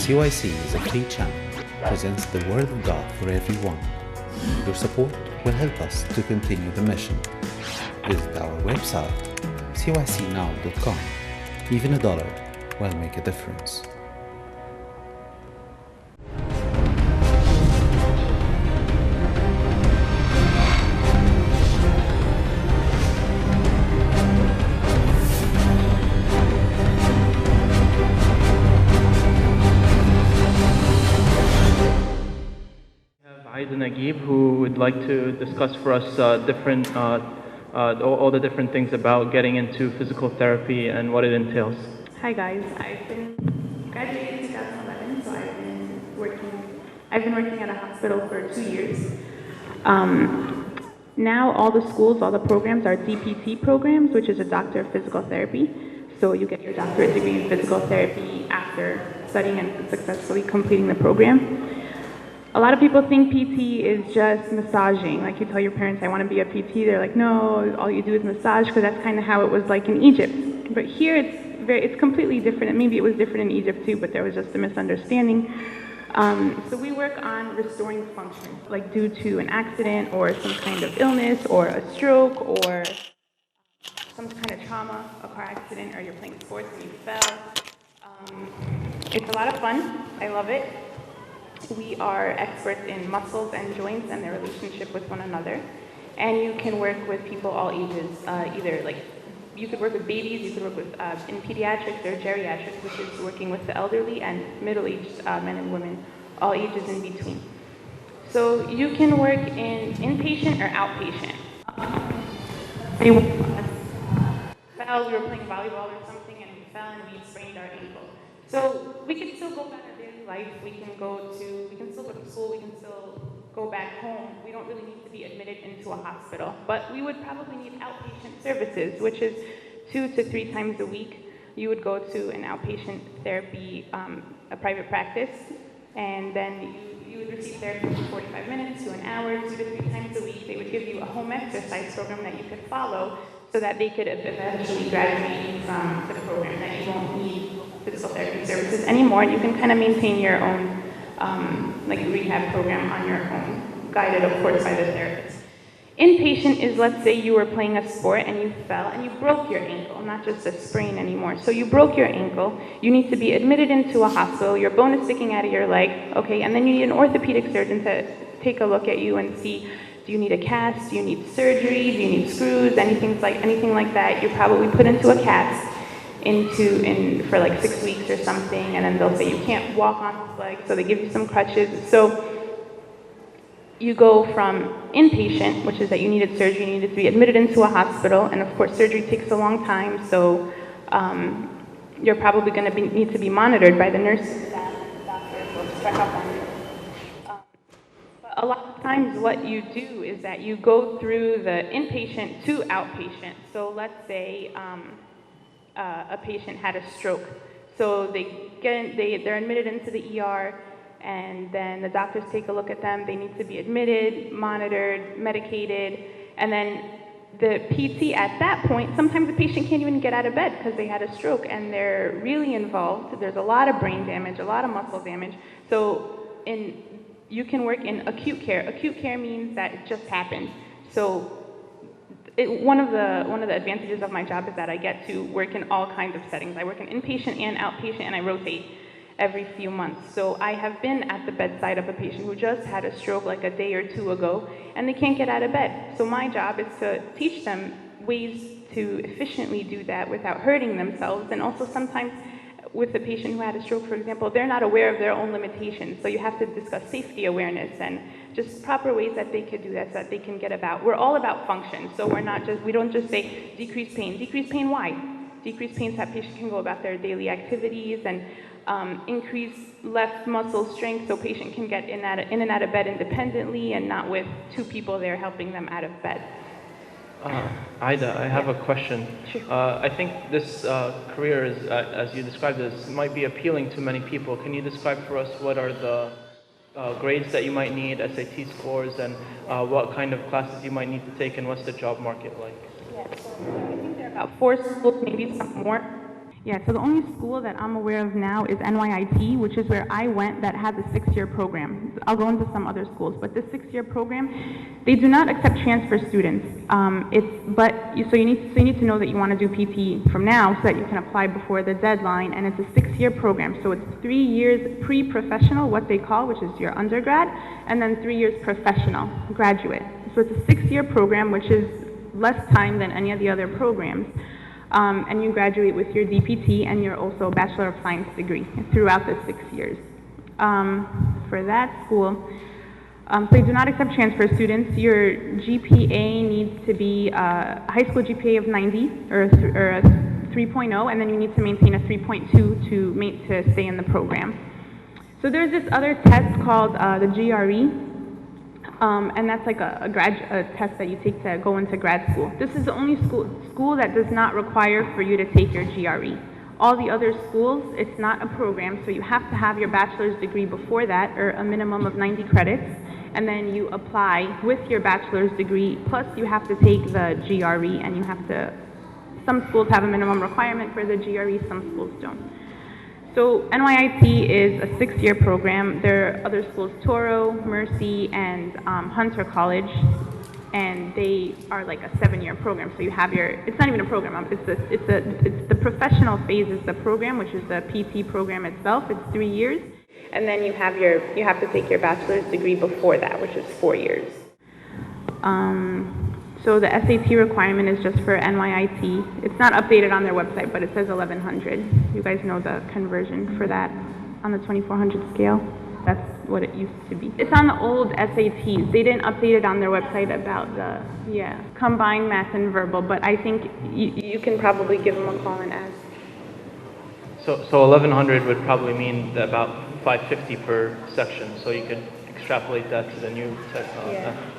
CYC is a free channel, presents the Word of God for everyone. Your support will help us to continue the mission. Visit our website, cycnow.com. Even $1 will make a difference. Nagib, who would like to discuss for us all the different things about getting into physical therapy and what it entails. Hi guys, I've been graduated in 2011, so I've been working at a hospital for 2 years. Now all the schools, all the programs are DPT programs, which is a Doctor of Physical Therapy. So you get your doctorate degree in physical therapy after studying and successfully completing the program. A lot of people think PT is just massaging. Like you tell your parents, I want to be a PT. They're like, no, all you do is massage, because that's kind of how it was like in Egypt. But here it's completely different. And maybe it was different in Egypt too, but there was just a misunderstanding. So we work on restoring function, like due to an accident or some kind of illness or a stroke or some kind of trauma, a car accident, or you're playing sports and you fell. It's a lot of fun. I love it. We are experts in muscles and joints and their relationship with one another. And you can work with people all ages, either like you could work with babies, you could work with in pediatrics or geriatrics, which is working with the elderly and middle-aged men and women, all ages in between. So you can work in inpatient or outpatient. We were playing volleyball or something and we fell and we sprained our ankle. So we can still go back to daily life, we can still go to school, we can still go back home. We don't really need to be admitted into a hospital, but we would probably need outpatient services, which is 2 to 3 times a week. You would go to an outpatient therapy, a private practice, and then you would receive therapy for 45 minutes to an hour, 2 to 3 times a week. They would give you a home exercise program that you could follow so that they could eventually graduate you from the program, that you won't need physical therapy services anymore, and you can kind of maintain your own like rehab program on your own, guided of course by the therapist. Inpatient is, let's say you were playing a sport and you fell and you broke your ankle, not just a sprain anymore. So you broke your ankle, you need to be admitted into a hospital, your bone is sticking out of your leg, okay, and then you need an orthopedic surgeon to take a look at you and see, do you need a cast, do you need surgery, do you need screws, anything like that. You're probably put into a cast for like 6 weeks or something, and then they'll say you can't walk on this leg, so they give you some crutches. So you go from inpatient, which is that you needed surgery, you needed to be admitted into a hospital, and of course surgery takes a long time, so you're probably going to need to be monitored by the nurses and doctors will check up on you. But a lot of times what you do is that you go through the inpatient to outpatient. So let's say a patient had a stroke. So they're admitted into the ER, and then the doctors take a look at them. They need to be admitted, monitored, medicated, and then the PT at that point, sometimes the patient can't even get out of bed because they had a stroke and they're really involved. There's a lot of brain damage, a lot of muscle damage. So you can work in acute care. Acute care means that it just happened. So one of the advantages of my job is that I get to work in all kinds of settings. I work in inpatient and outpatient, and I rotate every few months. So I have been at the bedside of a patient who just had a stroke like a day or 2 ago, and they can't get out of bed. So my job is to teach them ways to efficiently do that without hurting themselves, and also sometimes with a patient who had a stroke, for example, they're not aware of their own limitations. So you have to discuss safety awareness and just proper ways that they could do that so that they can get about. We're all about function. So we don't just say decrease pain. Decrease pain, why? Decrease pain so that patient can go about their daily activities, and increase left muscle strength so patient can get in and out of bed independently and not with 2 people there helping them out of bed. Ida, I have a question. Sure. I think this career, is, as you described this, might be appealing to many people. Can you describe for us what are the grades that you might need, SAT scores, and what kind of classes you might need to take, and what's the job market like? Yeah, so I think there are about 4 schools, maybe some more, Yeah, so the only school that I'm aware of now is NYIT, which is where I went, that has a 6-year program. I'll go into some other schools, but this 6-year program, they do not accept transfer students. So you need to know that you want to do PT from now so that you can apply before the deadline, and it's a 6-year program. So it's 3 years pre-professional, what they call, which is your undergrad, and then 3 years professional, graduate. So it's a 6-year program, which is less time than any of the other programs. And you graduate with your DPT and your also Bachelor of Science degree throughout the 6 years. For that school, so they do not accept transfer students. Your GPA needs to be a high school GPA of 90 or a 3.0, and then you need to maintain a 3.2 to stay in the program. So there's this other test called the GRE. And that's like a test that you take to go into grad school. This is the only school that does not require for you to take your GRE. All the other schools, it's not a program, so you have to have your bachelor's degree before that, or a minimum of 90 credits, and then you apply with your bachelor's degree, plus you have to take the GRE, and you have to, some schools have a minimum requirement for the GRE, some schools don't. So NYIT is a 6-year program. There are other schools, Toro, Mercy, and Hunter College, and they are like a 7-year program. So you have your, it's not even a program, it's the professional phase is the program, which is the PT program itself. It's 3 years, and then you have to take your bachelor's degree before that, which is 4 years. So the SAT requirement is just for NYIT. It's not updated on their website, but it says 1100. You guys know the conversion for that on the 2400 scale? That's what it used to be. It's on the old SATs. They didn't update it on their website about the, combined math and verbal, but I think you can probably give them a call and ask. So 1100 would probably mean that about 550 per section, so you could extrapolate that to the new test.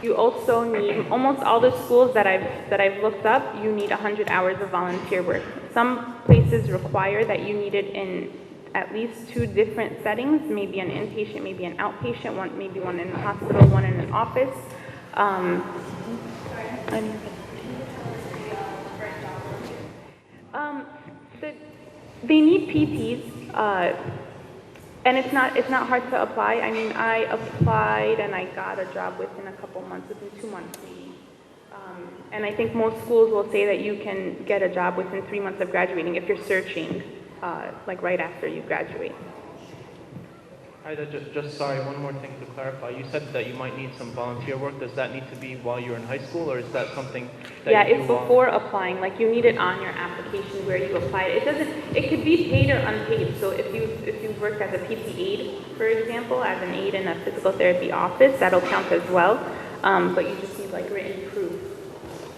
You also need, almost all the schools that I've looked up, you need 100 hours of volunteer work. Some places require that you need it in at least 2 different settings, maybe an inpatient, maybe an outpatient, maybe one in the hospital, one in an office. They need PTs. And it's not hard to apply. I mean, I applied and I got a job within a couple months, within 2 months maybe. And I think most schools will say that you can get a job within 3 months of graduating if you're searching, like right after you graduate. Just sorry, one more thing to clarify. You said that you might need some volunteer work. Does that need to be while you're in high school, or is that something that you do it's before applying. Like you need it on your application where you applied. It could be paid or unpaid. So if you worked as a PT aide, for example, as an aide in a physical therapy office, that'll count as well. But you just need like written proof,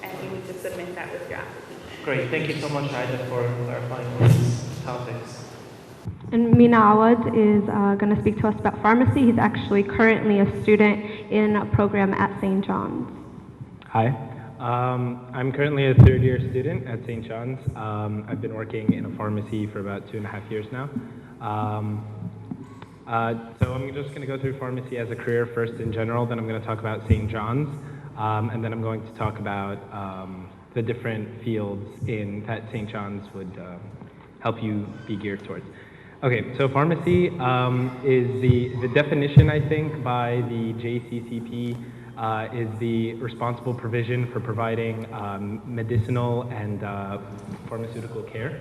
and you need to submit that with your application. Great. Thank you so much, Aida, for clarifying these topics. And Mina Awad is going to speak to us about pharmacy. He's actually currently a student in a program at St. John's. Hi, I'm currently a 3rd-year student at St. John's. I've been working in a pharmacy for about 2.5 years now. So I'm just going to go through pharmacy as a career first in general, then I'm going to talk about St. John's, and then I'm going to talk about the different fields that St. John's would help you be geared towards. Okay, so pharmacy is the definition, I think, by the JCCP is the responsible provision for providing medicinal and pharmaceutical care.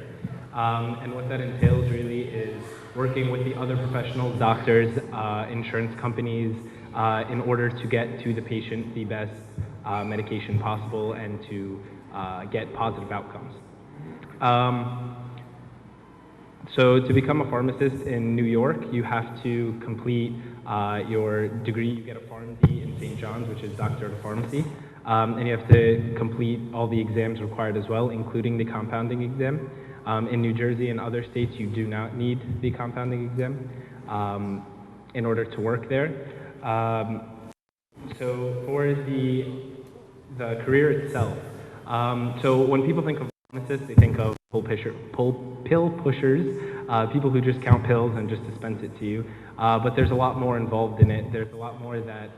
And what that entails really is working with the other professionals, doctors, insurance companies, in order to get to the patient the best medication possible and to get positive outcomes. So to become a pharmacist in New York, you have to complete your degree. You get a PharmD in St. John's, which is Doctor of Pharmacy, and you have to complete all the exams required as well, including the compounding exam. In New Jersey and other states, you do not need the compounding exam in order to work there. So for the career itself, so when people think of pharmacists, they think of pill pushers, people who just count pills and just dispense it to you. But there's a lot more involved in it. There's a lot more that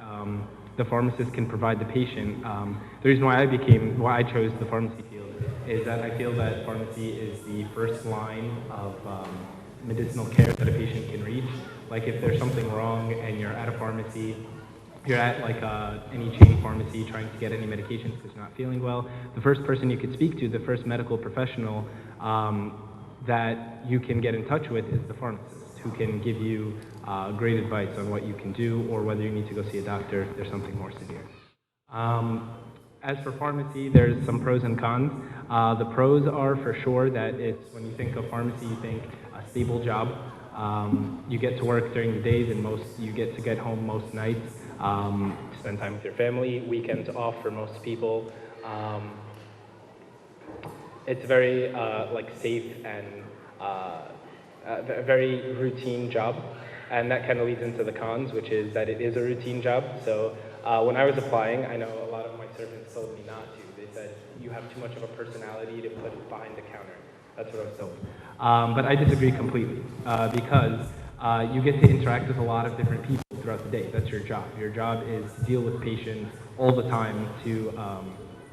the pharmacist can provide the patient. The reason why I chose the pharmacy field is that I feel that pharmacy is the first line of medicinal care that a patient can reach. Like if there's something wrong and you're at a pharmacy, you're at like any chain pharmacy trying to get any medications because you're not feeling well, the first person you could speak to, the first medical professional that you can get in touch with is the pharmacist, who can give you great advice on what you can do or whether you need to go see a doctor if there's something more severe. As for pharmacy, there's some pros and cons. The pros are for sure that it's, when you think of pharmacy, you think a stable job. You get to work during the days and you get to get home most nights, spend time with your family, weekends off for most people. It's very like safe and a very routine job. And that kind of leads into the cons, which is that it is a routine job. So when I was applying, I know a lot of my servants told me not to. They said, you have too much of a personality to put it behind the counter. That's what I was told. But I disagree completely because you get to interact with a lot of different people throughout the day. That's your job. Your job is to deal with patients all the time,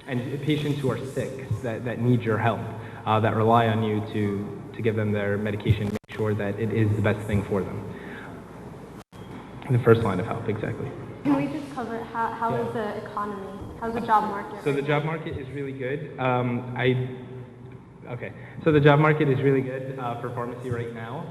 and patients who are sick, that need your help, that rely on you to give them their medication, make sure that it is the best thing for them. The first line of help, exactly. Can we just cover how is the economy, how's the job market? So the job market is really good. So the job market is really good for pharmacy right now.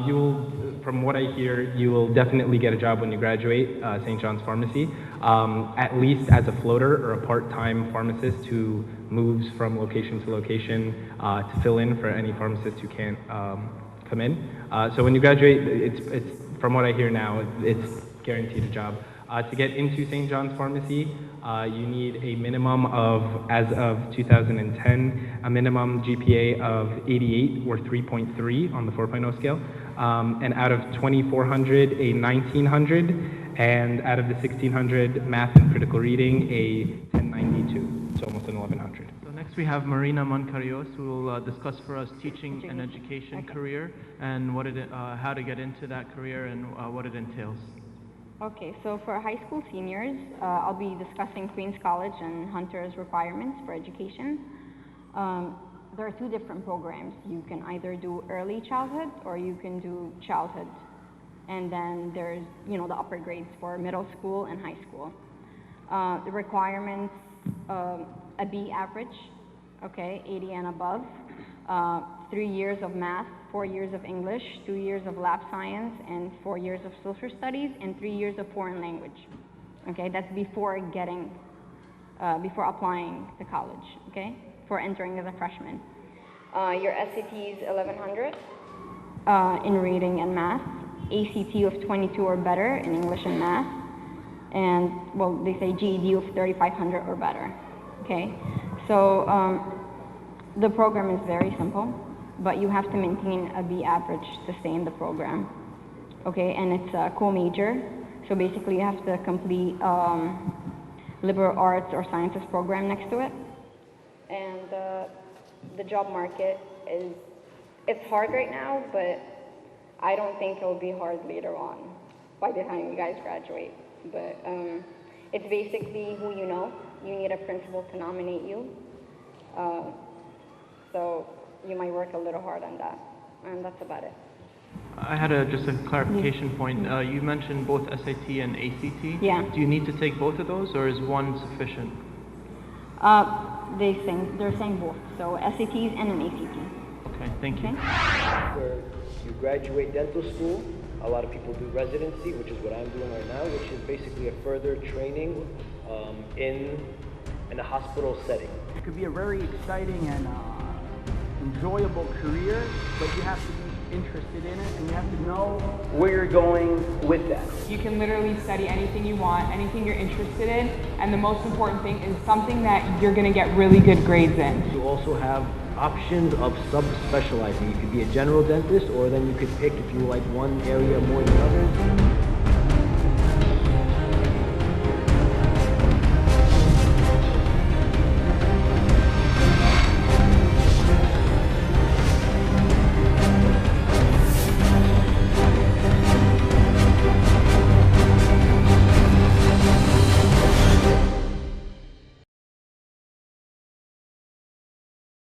You will, from what I hear, you will definitely get a job when you graduate St. John's Pharmacy, at least as a floater or a part-time pharmacist who moves from location to location to fill in for any pharmacist who can't come in. So when you graduate, it's from what I hear now, it's guaranteed a job. To get into St. John's Pharmacy, you need a minimum of, as of 2010, a minimum GPA of 88 or 3.3 on the 4.0 scale, and out of 2,400, a 1,900, and out of the 1,600 math and critical reading, a 1092, so almost an 1,100. So next we have Marina Moncarios, who will discuss for us teaching and education career and how to get into that career and what it entails. Okay, so for high school seniors, I'll be discussing Queens College and Hunter's requirements for education. There are two different programs. You can either do early childhood or you can do childhood. And then there's, the upper grades for middle school and high school. The requirements, a B average, okay, 80 and above, 3 years of math, 4 years of English, 2 years of lab science, and 4 years of social studies, and 3 years of foreign language. Okay, that's before applying to college, okay, for entering as a freshman. Your SAT is 1100 in reading and math, ACT of 22 or better in English and math, and, well, they say GED of 3500 or better, okay? So the program is very simple, but you have to maintain a B average to stay in the program, okay? And it's a co-major, so basically you have to complete liberal arts or sciences program next to it. And the job market it's hard right now, but I don't think it'll be hard later on by the time you guys graduate. But it's basically who you know. You need a principal to nominate you. So you might work a little hard on that, and that's about it. I had just a clarification point. You mentioned both SAT and ACT. Yeah. Do you need to take both of those, or is one sufficient? They're saying both, so SATs and an ACT. Okay, thank you. Okay. After you graduate dental school, a lot of people do residency, which is what I'm doing right now, which is basically a further training in a hospital setting. It could be a very exciting and enjoyable career, but you have to be interested in it and you have to know where you're going with that. You can literally study anything you want, anything you're interested in, and the most important thing is something that you're going to get really good grades in. You also have options of subspecializing. You could be a general dentist, or then you could pick if you like one area more than others.